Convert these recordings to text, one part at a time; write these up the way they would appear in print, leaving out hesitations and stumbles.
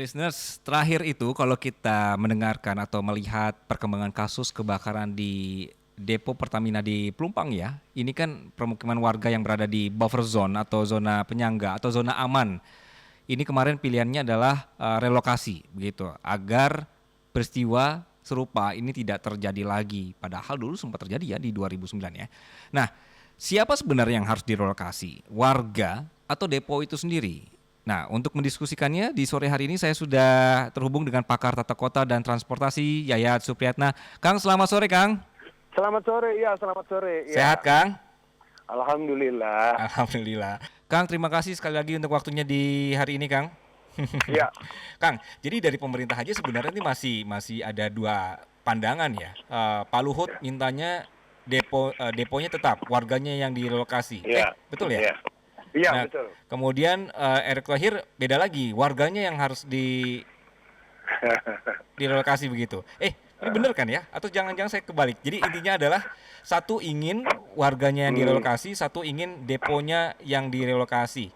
listeners, terakhir itu kalau kita mendengarkan atau melihat perkembangan kasus kebakaran di depo Pertamina di Pelumpang ya, ini kan permukiman warga yang berada di buffer zone atau zona penyangga atau zona aman. Ini kemarin pilihannya adalah relokasi begitu, agar peristiwa serupa ini tidak terjadi lagi. Padahal dulu sempat terjadi ya di 2009 ya. Nah, siapa sebenarnya yang harus direlokasi? Warga atau depo itu sendiri? Nah, untuk mendiskusikannya di sore hari ini saya sudah terhubung dengan pakar tata kota dan transportasi Yayat Supriyatna. Kang, selamat sore Kang. Selamat sore, selamat sore. Sehat Kang? Alhamdulillah. Alhamdulillah. Kang, terima kasih sekali lagi untuk waktunya di hari ini Kang. Ya. Kang, jadi dari pemerintah aja sebenarnya ini masih ada dua pandangan ya. Pak Luhut mintanya deponya tetap, warganya yang direlokasi. Ya. Betul ya? Iya, Nah, betul. kemudian Erick Thohir beda lagi, warganya yang harus direlokasi begitu. Ini benar kan ya? Atau jangan-jangan saya kebalik. Jadi intinya adalah satu ingin warganya yang direlokasi, satu ingin deponya yang direlokasi.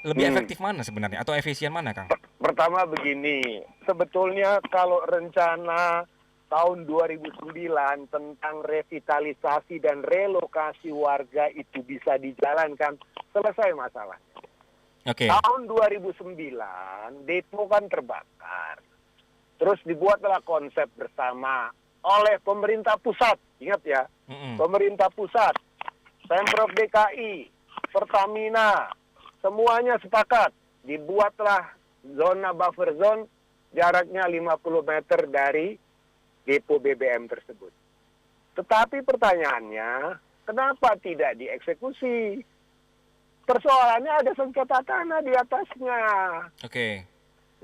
Lebih efektif mana sebenarnya? Atau efisien mana, Kang? Pertama begini, sebetulnya kalau rencana tahun 2009 tentang revitalisasi dan relokasi warga itu bisa dijalankan, selesai masalah. Oke. Tahun 2009, depo kan terbakar. Terus dibuatlah konsep bersama oleh pemerintah pusat. Ingat ya, pemerintah pusat, Pemprov DKI, Pertamina, semuanya sepakat. Dibuatlah zona buffer zone, jaraknya 50 meter dari depo BBM tersebut. Tetapi pertanyaannya, kenapa tidak dieksekusi? Persoalannya ada sengketa tanah di atasnya. Oke.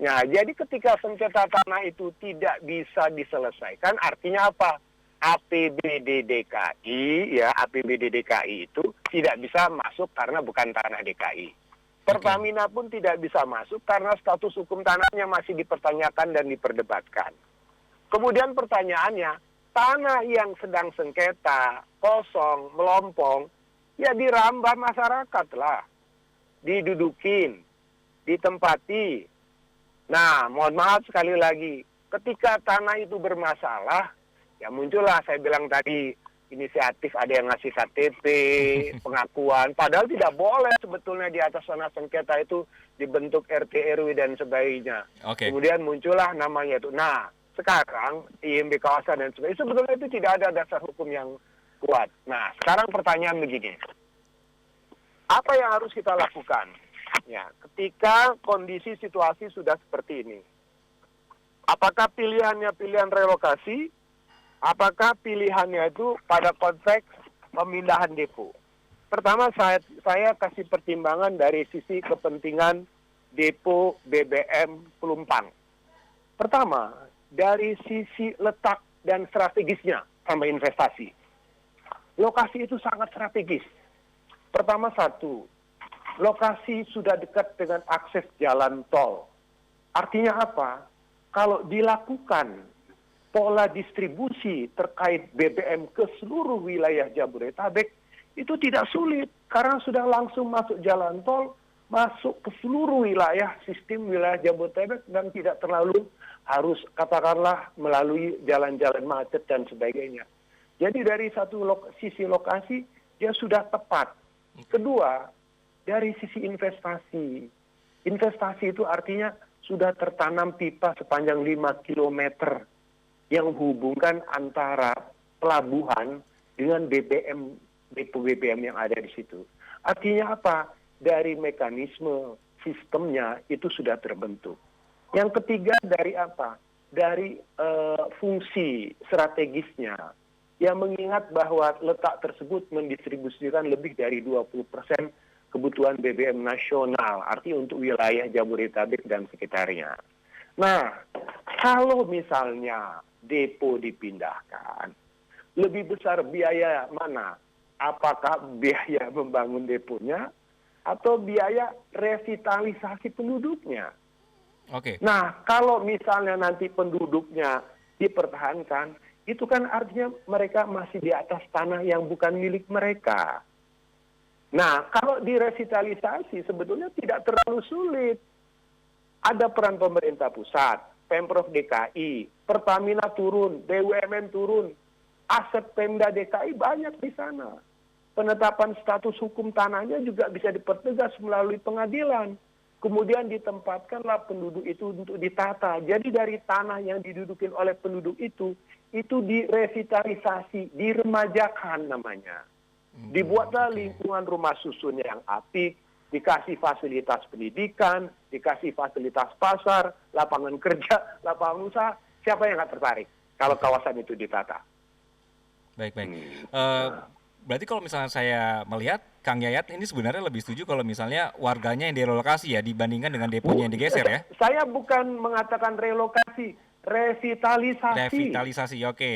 Nah, jadi ketika sengketa tanah itu tidak bisa diselesaikan, artinya apa? APBD DKI, APBD DKI itu tidak bisa masuk karena bukan tanah DKI. Pertamina pun tidak bisa masuk karena status hukum tanahnya masih dipertanyakan dan diperdebatkan. Kemudian pertanyaannya, tanah yang sedang sengketa, kosong, melompong, ya dirambah masyarakat lah. Didudukin, ditempati. Nah, mohon maaf sekali lagi, ketika tanah itu bermasalah, ya muncullah saya bilang tadi, inisiatif ada yang ngasih KTP, pengakuan, padahal tidak boleh sebetulnya di atas tanah sengketa itu dibentuk RT RW dan sebagainya. Kemudian muncullah namanya itu. Nah, sekarang IMB kawasan dan sebagainya, sebetulnya itu tidak ada dasar hukum yang kuat. Nah, sekarang pertanyaan begini. Apa yang harus kita lakukan? Ya, ketika kondisi situasi sudah seperti ini. Apakah pilihannya pilihan relokasi? Apakah pilihannya itu pada konteks pemindahan depo? Pertama, saya kasih pertimbangan dari sisi kepentingan depo BBM Pelumpang. Pertama, dari sisi letak dan strategisnya sama investasi. Lokasi itu sangat strategis. Pertama satu, lokasi sudah dekat dengan akses jalan tol. Artinya apa? Kalau dilakukan pola distribusi terkait BBM ke seluruh wilayah Jabodetabek, itu tidak sulit. Karena sudah langsung masuk jalan tol, masuk ke seluruh wilayah, sistem wilayah Jabodetabek, dan tidak terlalu harus katakanlah melalui jalan-jalan macet dan sebagainya. Jadi dari satu sisi lokasi, dia sudah tepat. Kedua, dari sisi investasi. Investasi itu artinya sudah tertanam pipa sepanjang 5 kilometer yang menghubungkan antara pelabuhan dengan BBM, depo BBM yang ada di situ. Artinya apa? Dari mekanisme sistemnya itu sudah terbentuk. Yang ketiga dari apa? Dari fungsi strategisnya. Yang mengingat bahwa letak tersebut mendistribusikan lebih dari 20% kebutuhan BBM nasional, artinya untuk wilayah Jabodetabek dan sekitarnya. Nah, kalau misalnya depo dipindahkan, lebih besar biaya mana? Apakah biaya membangun deponya atau biaya revitalisasi penduduknya? Nah, kalau misalnya nanti penduduknya dipertahankan, itu kan artinya mereka masih di atas tanah yang bukan milik mereka. Nah, kalau direvitalisasi sebetulnya tidak terlalu sulit. ada peran pemerintah pusat, Pemprov DKI, Pertamina turun, BUMN turun, aset Pemda DKI banyak di sana. Penetapan status hukum tanahnya juga bisa dipertegas melalui pengadilan. Kemudian ditempatkanlah penduduk itu untuk ditata. Jadi dari tanah yang didudukin oleh penduduk itu direvitalisasi, diremajakan namanya. Dibuatlah lingkungan rumah susun yang apik, dikasih fasilitas pendidikan, dikasih fasilitas pasar, lapangan kerja, lapangan usaha. Siapa yang nggak tertarik kalau kawasan itu ditata? Baik. Berarti kalau misalnya saya melihat Kang Yayat ini sebenarnya lebih setuju kalau misalnya warganya yang direlokasi ya dibandingkan dengan deponya yang digeser ya? Saya bukan mengatakan relokasi, revitalisasi. Revitalisasi, oke.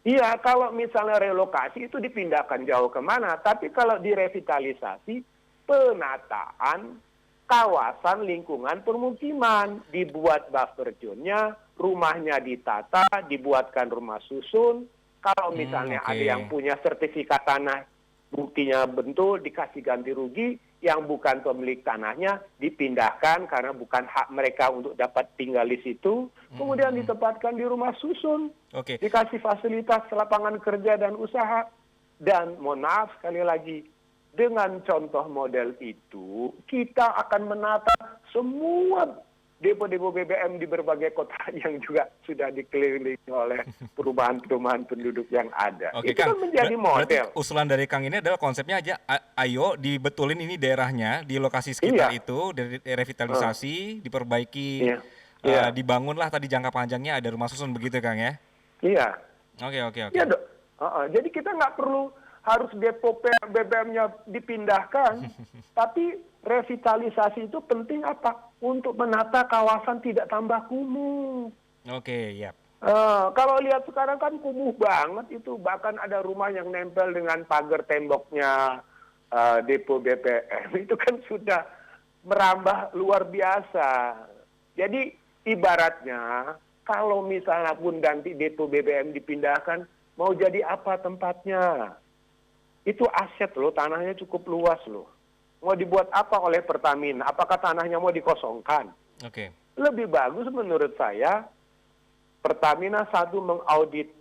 Iya, kalau misalnya relokasi itu dipindahkan jauh kemana. Tapi kalau direvitalisasi, penataan kawasan lingkungan permukiman. Dibuat buffer zone-nya, rumahnya ditata, dibuatkan rumah susun. Kalau misalnya ada yang punya sertifikat tanah, buktinya betul, dikasih ganti rugi. Yang bukan pemilik tanahnya dipindahkan karena bukan hak mereka untuk dapat tinggal di situ. Kemudian ditempatkan di rumah susun. Dikasih fasilitas lapangan kerja dan usaha. Dan mohon maaf sekali lagi, dengan contoh model itu, kita akan menata semua depo-depo BBM di berbagai kota yang juga sudah dikelilingi oleh perumahan-perumahan penduduk yang ada. Oke, Itu Kang, kan menjadi model. berarti usulan dari Kang ini adalah konsepnya aja, ayo dibetulin ini daerahnya, di lokasi sekitar itu, revitalisasi, diperbaiki, dibangunlah tadi jangka panjangnya ada rumah susun begitu, Kang ya? Iya. Oke. Iya, jadi kita nggak perlu harus depo BBM-nya dipindahkan, tapi revitalisasi itu penting apa? Untuk menata kawasan tidak tambah kumuh. Kalau lihat sekarang kan kumuh banget itu, bahkan ada rumah yang nempel dengan pagar temboknya depo BBM. Itu kan sudah merambah luar biasa. Jadi ibaratnya kalau misalnya pun nanti depo BBM dipindahkan, mau jadi apa tempatnya? Itu aset loh, tanahnya cukup luas loh. Mau dibuat apa oleh Pertamina? Apakah tanahnya mau dikosongkan? Lebih bagus menurut saya, Pertamina satu mengaudit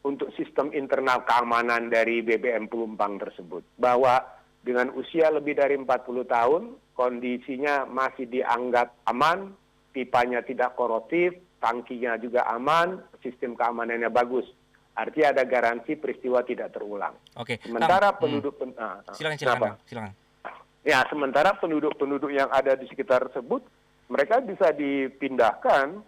untuk sistem internal keamanan dari BBM Pelumpang tersebut. Bahwa dengan usia lebih dari 40 tahun, kondisinya masih dianggap aman, pipanya tidak korosif, tangkinya juga aman, sistem keamanannya bagus. Artinya ada garansi peristiwa tidak terulang. Sementara penduduk silakan. Ya, sementara penduduk-penduduk yang ada di sekitar tersebut, mereka bisa dipindahkan,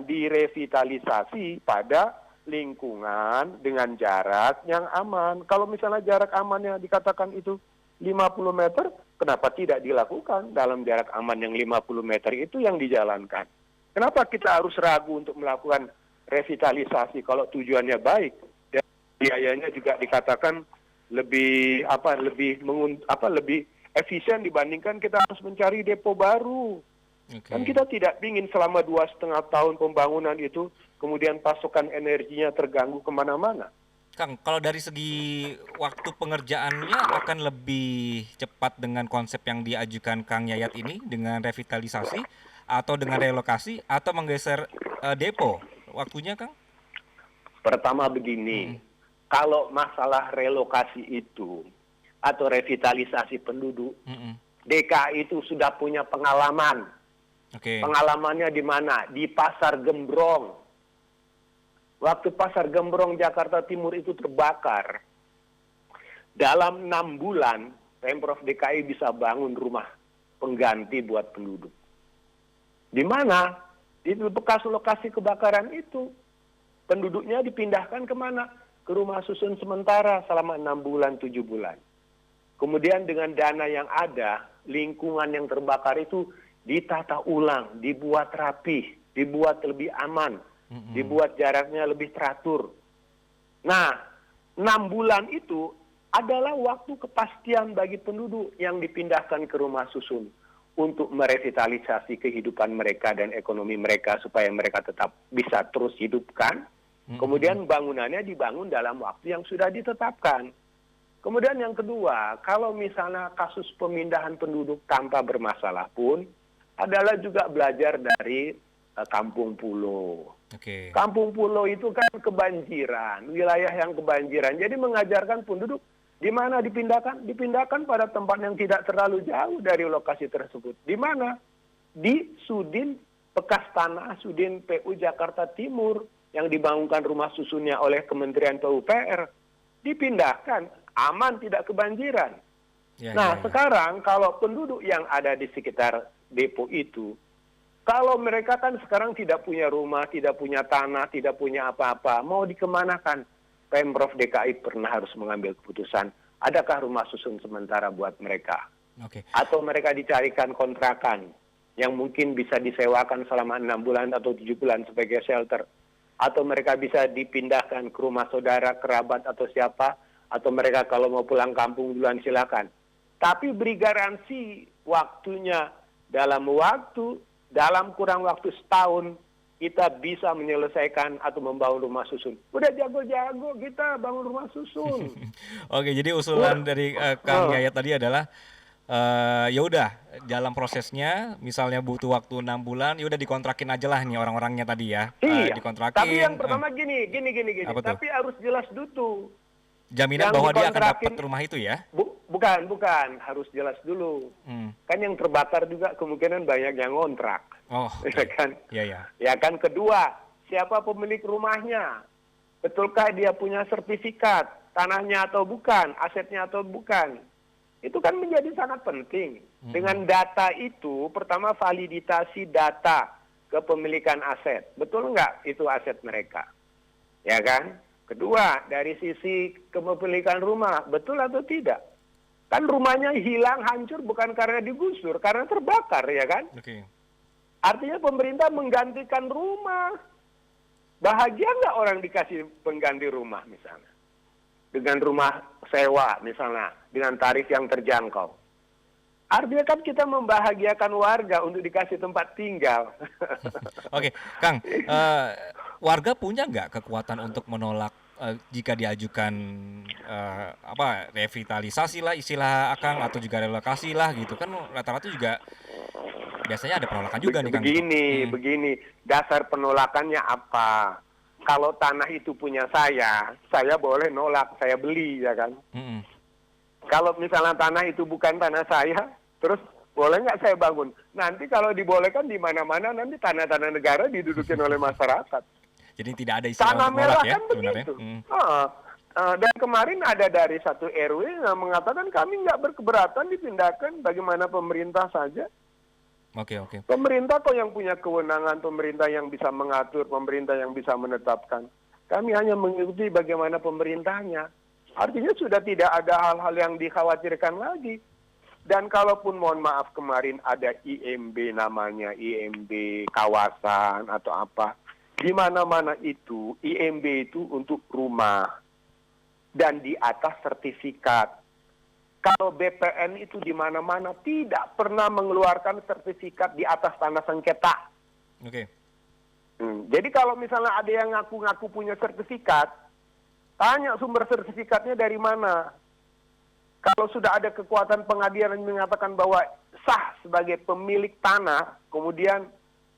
direvitalisasi pada lingkungan dengan jarak yang aman. Kalau misalnya jarak amannya dikatakan itu 50 meter, kenapa tidak dilakukan dalam jarak aman yang 50 meter itu yang dijalankan? Kenapa kita harus ragu untuk melakukan revitalisasi kalau tujuannya baik dan biayanya juga dikatakan lebih efisien dibandingkan kita harus mencari depo baru. Kan kita tidak ingin selama 2,5 tahun pembangunan itu kemudian pasokan energinya terganggu kemana-mana. Kang, kalau dari segi waktu pengerjaannya akan lebih cepat dengan konsep yang diajukan Kang Yayat ini dengan revitalisasi atau dengan relokasi atau menggeser depo? Waktunya, Kang? Pertama begini, kalau masalah relokasi itu atau revitalisasi penduduk, DKI itu sudah punya pengalaman. Pengalamannya di mana? Di Pasar Gembrong. Waktu Pasar Gembrong Jakarta Timur itu terbakar, dalam 6 bulan Pemprov DKI bisa bangun rumah pengganti buat penduduk. Di mana? Di bekas lokasi kebakaran itu. Penduduknya dipindahkan kemana? Ke rumah susun sementara selama 6 bulan, 7 bulan. Kemudian dengan dana yang ada, lingkungan yang terbakar itu ditata ulang, dibuat rapih, dibuat lebih aman, dibuat jaraknya lebih teratur. Nah, 6 bulan itu adalah waktu kepastian bagi penduduk yang dipindahkan ke rumah susun untuk merevitalisasi kehidupan mereka dan ekonomi mereka supaya mereka tetap bisa terus hidupkan. Kemudian bangunannya dibangun dalam waktu yang sudah ditetapkan. Kemudian yang kedua, kalau misalnya kasus pemindahan penduduk tanpa bermasalah pun, adalah juga belajar dari kampung pulau. Oke. Kampung pulau itu kan kebanjiran, wilayah yang kebanjiran. Jadi mengajarkan penduduk di mana dipindahkan? Dipindahkan pada tempat yang tidak terlalu jauh dari lokasi tersebut. Di mana? Di Sudin, bekas tanah Sudin PU Jakarta Timur yang dibangunkan rumah susunnya oleh Kementerian PUPR. Dipindahkan, aman tidak kebanjiran. Nah, sekarang kalau penduduk yang ada di sekitar depo itu, kalau mereka kan sekarang tidak punya rumah, tidak punya tanah, tidak punya apa-apa, mau dikemanakan? Pemprov DKI pernah harus mengambil keputusan, adakah rumah susun sementara buat mereka? Oke. Atau mereka dicarikan kontrakan yang mungkin bisa disewakan selama 6 bulan atau 7 bulan sebagai shelter. Atau mereka bisa dipindahkan ke rumah saudara, kerabat, atau siapa. Atau mereka kalau mau pulang kampung duluan silakan. Tapi beri garansi waktunya dalam kurang waktu setahun kita bisa menyelesaikan atau membangun rumah susun. Udah jago-jago kita bangun rumah susun. Oke, jadi usulan dari Kang Yayat tadi adalah ya udah dalam prosesnya misalnya butuh waktu 6 bulan, ya udah dikontrakin aja lah nih orang-orangnya tadi ya. Iya. Dikontrakin. Tapi yang pertama gini. Tapi harus jelas dulu. Jaminan Yang bahwa dia akan dikontrakin- dapat rumah itu ya. Bukan, harus jelas dulu. Kan yang terbakar juga kemungkinan banyak yang ngontrak. Oh, Ya kan? Iya. Ya kan, kedua, siapa pemilik rumahnya? Betulkah dia punya sertifikat tanahnya atau bukan, asetnya atau bukan? Itu kan menjadi sangat penting. Dengan data itu, pertama validitasi data kepemilikan aset. Betul nggak itu aset mereka? Ya kan? Kedua, dari sisi kepemilikan rumah, betul atau tidak? Kan rumahnya hilang, hancur bukan karena digusur, karena terbakar, ya kan? Oke. Artinya pemerintah menggantikan rumah. Bahagia nggak orang dikasih pengganti rumah misalnya? Dengan rumah sewa misalnya, dengan tarif yang terjangkau. Artinya kan kita membahagiakan warga untuk dikasih tempat tinggal. Oke, Kang, warga punya nggak kekuatan untuk menolak jika diajukan revitalisasi lah istilah Akang atau juga relokasi lah gitu kan rata-rata juga biasanya ada penolakan juga nih Kang. Begini, dasar penolakannya apa? Kalau tanah itu punya saya boleh nolak, saya beli ya kan. Kalau misalnya tanah itu bukan tanah saya, terus boleh nggak saya bangun? Nanti kalau dibolehkan di mana-mana nanti tanah-tanah negara didudukin oleh masyarakat. Jadi tidak ada istilah tanah untuk merah nolak ya kan sebenarnya. begitu. Dan kemarin ada dari satu RW yang mengatakan kami nggak berkeberatan dipindahkan, bagaimana pemerintah saja. Oke. Pemerintah kok yang punya kewenangan, pemerintah yang bisa mengatur, pemerintah yang bisa menetapkan. Kami hanya mengikuti bagaimana pemerintahnya. Artinya sudah tidak ada hal-hal yang dikhawatirkan lagi. Dan kalaupun mohon maaf kemarin ada IMB namanya, IMB kawasan atau apa. Di mana-mana itu, IMB itu untuk rumah. Dan di atas sertifikat. Kalau BPN itu di mana-mana tidak pernah mengeluarkan sertifikat di atas tanah sengketa. Oke. Jadi kalau misalnya ada yang ngaku-ngaku punya sertifikat, tanya sumber sertifikatnya dari mana. Kalau sudah ada kekuatan pengadilan yang mengatakan bahwa sah sebagai pemilik tanah, kemudian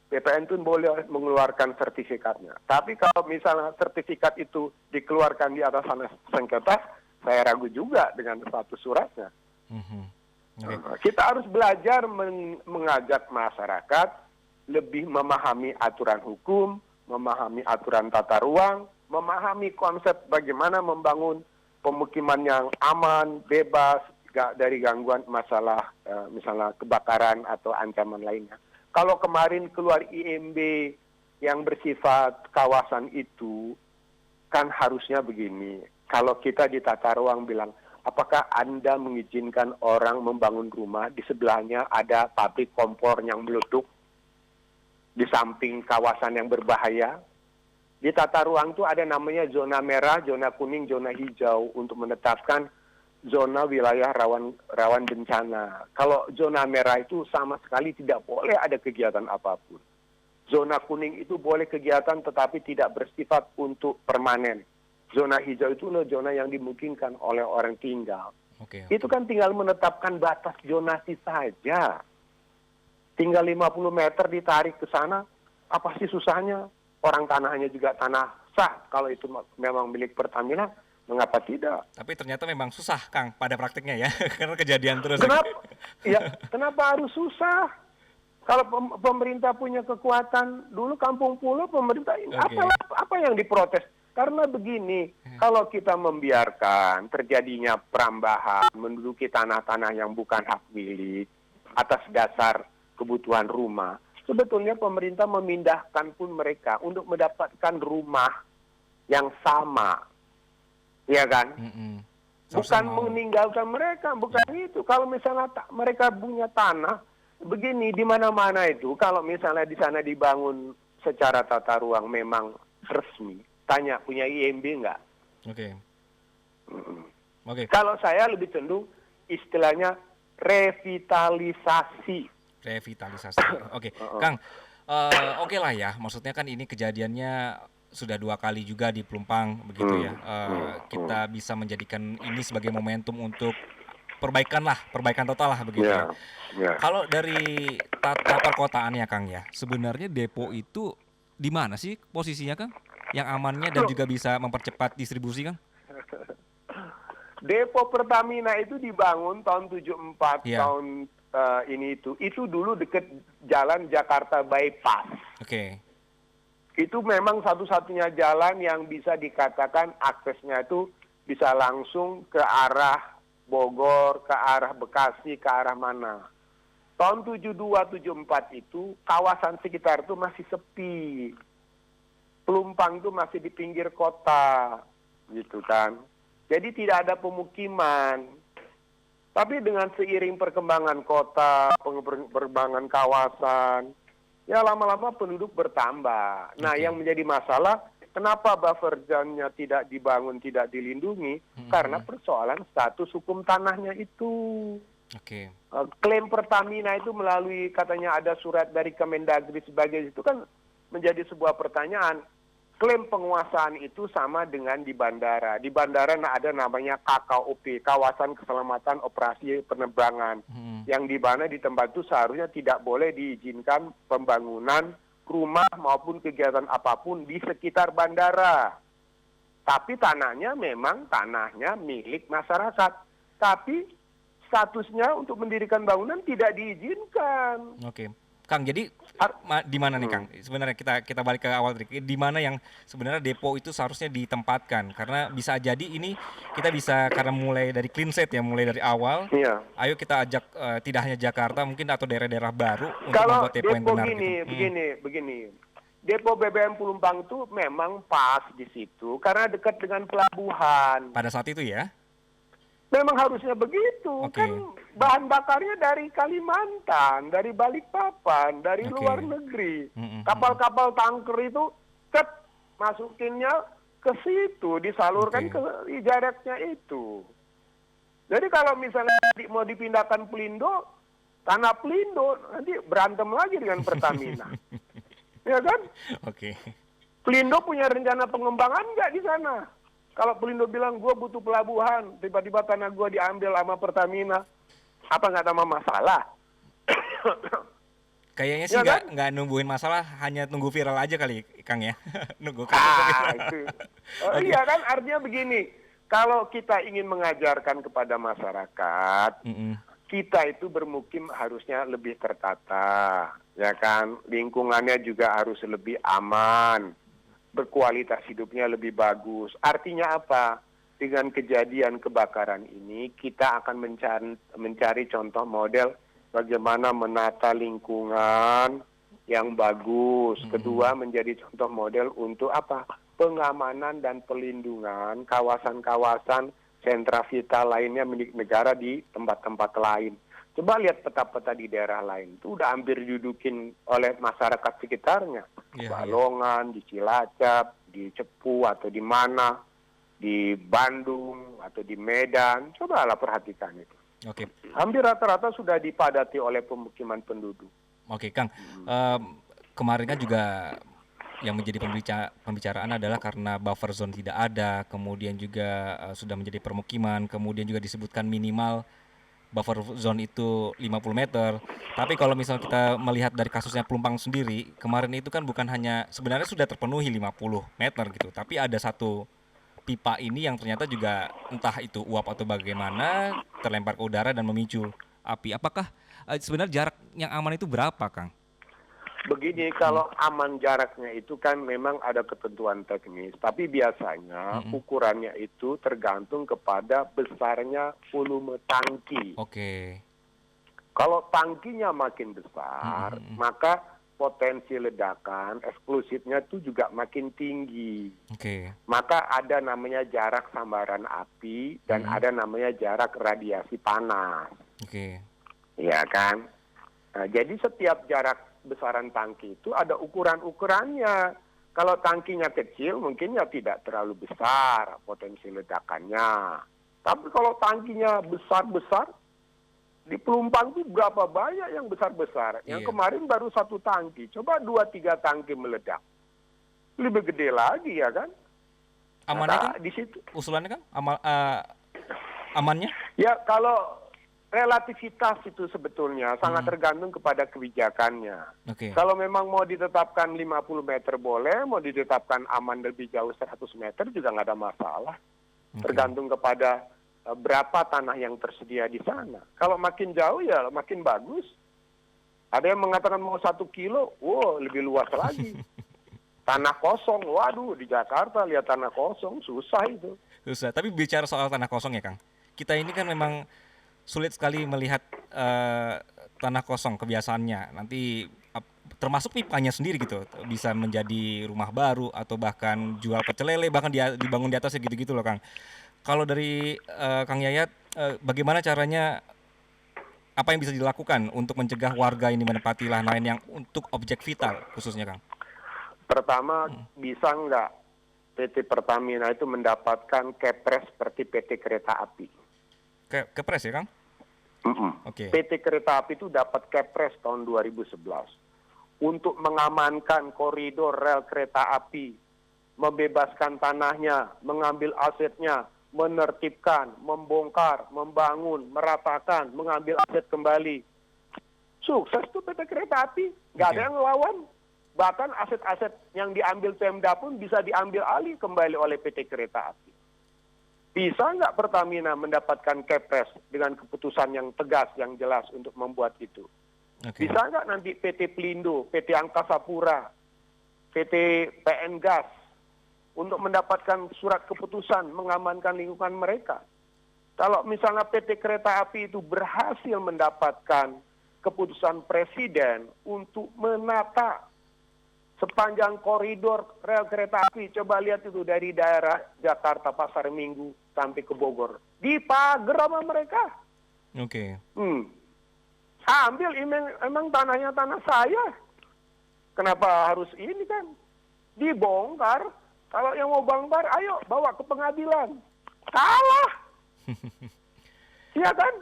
BPN pun boleh mengeluarkan sertifikatnya. Tapi kalau misalnya sertifikat itu dikeluarkan di atas tanah sengketa, saya ragu juga dengan status suratnya. Kita harus belajar mengajak masyarakat lebih memahami aturan hukum, memahami aturan tata ruang, memahami konsep bagaimana membangun pemukiman yang aman, bebas dari gangguan masalah misalnya kebakaran atau ancaman lainnya. Kalau kemarin keluar IMB yang bersifat kawasan itu, kan harusnya begini. Kalau kita di tata ruang bilang, apakah Anda mengizinkan orang membangun rumah, di sebelahnya ada pabrik kompor yang meleduk, di samping kawasan yang berbahaya? Di tata ruang itu ada namanya zona merah, zona kuning, zona hijau untuk menetapkan zona wilayah rawan bencana. Kalau zona merah itu sama sekali tidak boleh ada kegiatan apapun. Zona kuning itu boleh kegiatan tetapi tidak bersifat untuk permanen. Zona hijau itu zona yang dimungkinkan oleh orang tinggal. Oke. Itu kan tinggal menetapkan batas zonasi saja. tinggal 50 meter ditarik ke sana, apa sih susahnya? Orang tanahnya juga tanah sah, kalau itu memang milik Pertamina, mengapa tidak? Tapi ternyata memang susah, Kang, pada praktiknya ya, karena kejadian terus. Kenapa? Ya, kenapa harus susah? Kalau pemerintah punya kekuatan, dulu Kampung Pulo pemerintah ini Oke. apa yang diprotes? Karena begini, kalau kita membiarkan terjadinya perambahan, menduduki tanah-tanah yang bukan hak milik atas dasar kebutuhan rumah, sebetulnya pemerintah memindahkan pun mereka untuk mendapatkan rumah yang sama, ya kan? Mm-mm. Bukan Seharusnya mau. meninggalkan mereka, bukan itu. Kalau misalnya mereka punya tanah, begini di mana-mana itu, kalau misalnya di sana dibangun secara tata ruang memang resmi, tanya punya IMB nggak? Oke. Oke. Kalau saya lebih cenderung istilahnya revitalisasi. Revitalisasi. Oke, Kang. Oke lah ya. Maksudnya kan ini kejadiannya sudah 2 kali juga di Pelumpang begitu ya. Kita bisa menjadikan ini sebagai momentum untuk perbaikan total lah begitu ya. Ya. Kalau dari tata perkotaan ya Kang ya, sebenarnya depo itu di mana sih posisinya Kang? Yang amannya dan juga bisa mempercepat distribusi Kang? Depo Pertamina itu dibangun tahun 74, Iya. tahun ini itu dulu deket jalan Jakarta Bypass. Oke. Itu memang satu-satunya jalan yang bisa dikatakan aksesnya itu bisa langsung ke arah Bogor, ke arah Bekasi, ke arah mana. Tahun 72, 74 itu kawasan sekitar itu masih sepi. Pelumpang itu masih di pinggir kota, gitu kan. Jadi tidak ada pemukiman. Tapi dengan seiring perkembangan kota, perkembangan kawasan, ya lama-lama penduduk bertambah. Nah, Oke. yang menjadi masalah, kenapa buffer zone-nya tidak dibangun, tidak dilindungi? Karena persoalan status hukum tanahnya itu. Oke. Klaim Pertamina itu melalui katanya ada surat dari Kemendagri sebagai itu kan menjadi sebuah pertanyaan. Klaim penguasaan itu sama dengan di bandara. Di bandara ada namanya KKOP, Kawasan Keselamatan Operasi Penerbangan. Yang di mana di tempat itu seharusnya tidak boleh diizinkan pembangunan rumah maupun kegiatan apapun di sekitar bandara. Tapi tanahnya memang tanahnya milik masyarakat. Tapi statusnya untuk mendirikan bangunan tidak diizinkan. Oke. Kang, jadi di mana nih Kang? Sebenarnya kita balik ke awal tadi. Di mana yang sebenarnya depo itu seharusnya ditempatkan? Karena bisa jadi ini kita bisa karena mulai dari clean set ya, mulai dari awal. Iya. Ayo kita ajak tidak hanya Jakarta mungkin atau daerah-daerah baru untuk Kalau membuat depo yang depo benar gini, gitu. begini. Depo BBM Pelumpang itu memang pas di situ karena dekat dengan pelabuhan. Pada saat itu ya. Memang harusnya begitu. Oke. Kan bahan bakarnya dari Kalimantan, dari Balikpapan, dari Oke. luar negeri. Mm-mm. Kapal-kapal tanker itu masukinnya ke situ, disalurkan Oke. ke jaraknya itu. Jadi kalau misalnya mau dipindahkan Pelindo, tanah Pelindo, nanti berantem lagi dengan Pertamina. Ya kan? Oke. Pelindo punya rencana pengembangan nggak di sana? Kalau Pelindo bilang, gue butuh pelabuhan, tiba-tiba tanah gue diambil sama Pertamina, apa nggak tambah masalah? Kayaknya sih Ya kan? nggak nungguin masalah, hanya tunggu viral aja kali Kang ya. Nunggu Itu. Iya kan, artinya begini, kalau kita ingin mengajarkan kepada masyarakat, Mm-mm. kita itu bermukim harusnya lebih tertata, ya kan? Lingkungannya juga harus lebih aman, berkualitas hidupnya lebih bagus. Artinya apa? Dengan kejadian kebakaran ini, kita akan mencari contoh model bagaimana menata lingkungan yang bagus. Kedua, menjadi contoh model untuk apa? Pengamanan dan pelindungan kawasan-kawasan sentra vital lainnya milik negara di tempat-tempat lain. Coba lihat peta-peta di daerah lain, itu udah hampir didudukin oleh masyarakat sekitarnya. Iya, Balongan, di Cilacap, di Cepu atau di mana, di Bandung atau di Medan. Cobalah perhatikan itu. Oke. Hampir rata-rata sudah dipadati oleh pemukiman penduduk. Oke, Kang. Kemarin kan juga yang menjadi pembicaraan adalah karena buffer zone tidak ada, kemudian juga sudah menjadi permukiman, kemudian juga disebutkan minimal buffer zone itu 50 meter. Tapi kalau misal kita melihat dari kasusnya Pelumpang sendiri, kemarin itu kan bukan hanya sebenarnya sudah terpenuhi 50 meter gitu, tapi ada satu pipa ini yang ternyata juga entah itu uap atau bagaimana terlempar ke udara dan memicu api. Apakah sebenarnya jarak yang aman itu berapa, Kang? Begini, kalau aman jaraknya itu kan memang ada ketentuan teknis, tapi biasanya ukurannya itu tergantung kepada besarnya volume tangki. Oke. Kalau tangkinya makin besar, maka potensi ledakan eksplosifnya itu juga makin tinggi. Oke. Maka ada namanya jarak sambaran api dan ada namanya jarak radiasi panas. Oke. Ya kan? Nah, jadi setiap jarak besaran tangki itu ada ukuran-ukurannya. Kalau tangkinya kecil mungkin ya tidak terlalu besar potensi ledakannya. Tapi kalau tangkinya besar-besar, di Pelumpang itu berapa banyak yang besar-besar. Yang Iya. kemarin baru satu tangki, coba 2-3 tangki meledak. Lebih gede lagi ya kan? Amannya, Nah, Kang? di situ. Usulannya, Kang? Amannya? Ya kalau relativitas itu sebetulnya sangat tergantung kepada kebijakannya. Oke. Kalau memang mau ditetapkan 50 meter boleh, mau ditetapkan aman lebih jauh 100 meter juga nggak ada masalah. Tergantung kepada berapa tanah yang tersedia di sana. Kalau makin jauh ya makin bagus. Ada yang mengatakan mau 1 kilo, wow lebih luas lagi. Tanah kosong, waduh di Jakarta lihat tanah kosong, susah itu. Susah. Tapi bicara soal tanah kosong ya, Kang. Kita ini kan memang sulit sekali melihat tanah kosong kebiasaannya. Nanti termasuk pipanya sendiri gitu, bisa menjadi rumah baru atau bahkan jual pecel lele, bahkan dia dibangun di atasnya gitu-gitu loh, Kang. Kalau dari Kang Yayat, bagaimana caranya, apa yang bisa dilakukan untuk mencegah warga ini menempati lahan-lahan yang untuk objek vital khususnya, Kang? Pertama, bisa nggak PT Pertamina itu mendapatkan kepres seperti PT Kereta Api? Kepres ya, Kang? Oke. PT Kereta Api itu dapat kepres tahun 2011 untuk mengamankan koridor rel kereta api, membebaskan tanahnya, mengambil asetnya, menertibkan, membongkar, membangun, meratakan, mengambil aset kembali. Sukses tuh PT Kereta Api, nggak ada yang ngelawan. Bahkan aset-aset yang diambil Pemda pun bisa diambil alih kembali oleh PT Kereta Api. Bisa nggak Pertamina mendapatkan kepres dengan keputusan yang tegas, yang jelas untuk membuat itu? Oke. Bisa nggak nanti PT Pelindo, PT Angkasa Pura, PT PN Gas untuk mendapatkan surat keputusan mengamankan lingkungan mereka? Kalau misalnya PT Kereta Api itu berhasil mendapatkan keputusan Presiden untuk menata sepanjang koridor rel kereta api, coba lihat itu dari daerah Jakarta Pasar Minggu sampai ke Bogor, dipagar sama mereka. Oke. Ambil emang tanahnya tanah saya. Kenapa harus ini kan? Dibongkar. Kalau yang mau bongkar, ayo bawa ke pengadilan. Salah. Iya kan?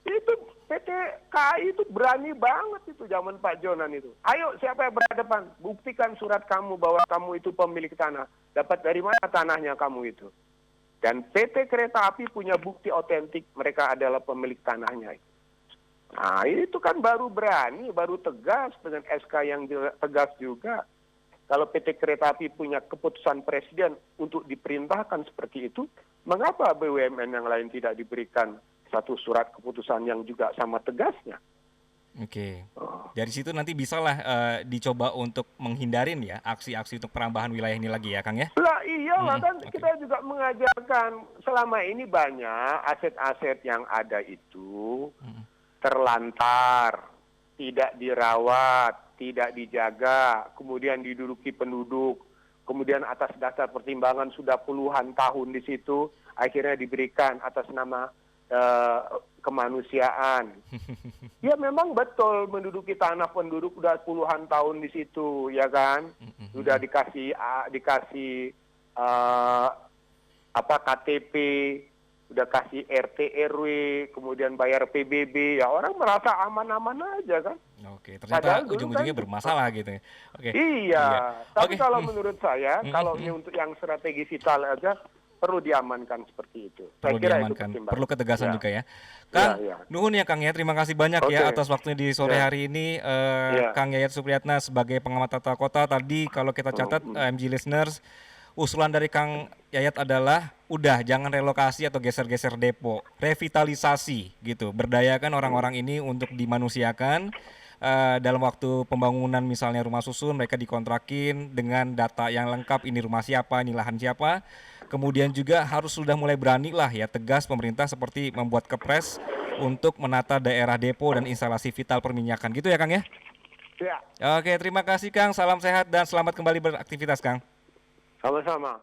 Itu PT KAI itu berani banget itu zaman Pak Jonan itu. Ayo siapa yang berhadapan, buktikan surat kamu bahwa kamu itu pemilik tanah. Dapat dari mana tanahnya kamu itu? Dan PT Kereta Api punya bukti otentik mereka adalah pemilik tanahnya. Nah itu kan baru berani, baru tegas dengan SK yang tegas juga. Kalau PT Kereta Api punya keputusan Presiden untuk diperintahkan seperti itu, mengapa BUMN yang lain tidak diberikan satu surat keputusan yang juga sama tegasnya? Oke. Dari situ nanti bisalah dicoba untuk menghindarin ya aksi-aksi untuk perambahan wilayah ini lagi ya, Kang ya? Lah iyalah kan kita juga mengajarkan selama ini banyak aset-aset yang ada itu terlantar, tidak dirawat, tidak dijaga, kemudian diduduki penduduk, kemudian atas dasar pertimbangan sudah puluhan tahun di situ, akhirnya diberikan atas nama kemanusiaan. Ya memang betul menduduki tanah penduduk udah puluhan tahun di situ, ya kan? Sudah dikasih KTP, udah kasih RT RW, kemudian bayar PBB, ya orang merasa aman-aman aja kan? Oke, ternyata Padahal dulu ujung-ujungnya kan bermasalah gitu ya. Oke. Iya, tapi Oke. kalau menurut saya, kalau ini untuk yang strategi vital aja, perlu diamankan seperti itu. Perlu Saya kira itu diamankan, pertimbangan. perlu ketegasan Ya. juga ya. Kang, Ya. nuhun ya Kang ya, terima kasih banyak ya Oke. atas waktunya di sore Ya. hari ini. Ya. Kang Yayat Supriyatna sebagai pengamat tata kota tadi kalau kita catat MG listeners, usulan dari Kang Yayat adalah udah jangan relokasi atau geser-geser depo, revitalisasi gitu, berdayakan orang-orang ini untuk dimanusiakan. Dalam waktu pembangunan misalnya rumah susun mereka dikontrakin dengan data yang lengkap, ini rumah siapa, ini lahan siapa. Kemudian juga harus sudah mulai berani lah ya, tegas pemerintah seperti membuat kepres untuk menata daerah depo dan instalasi vital perminyakan gitu ya Kang ya. Ya. Oke, terima kasih Kang, salam sehat dan selamat kembali beraktivitas Kang. Sama-sama.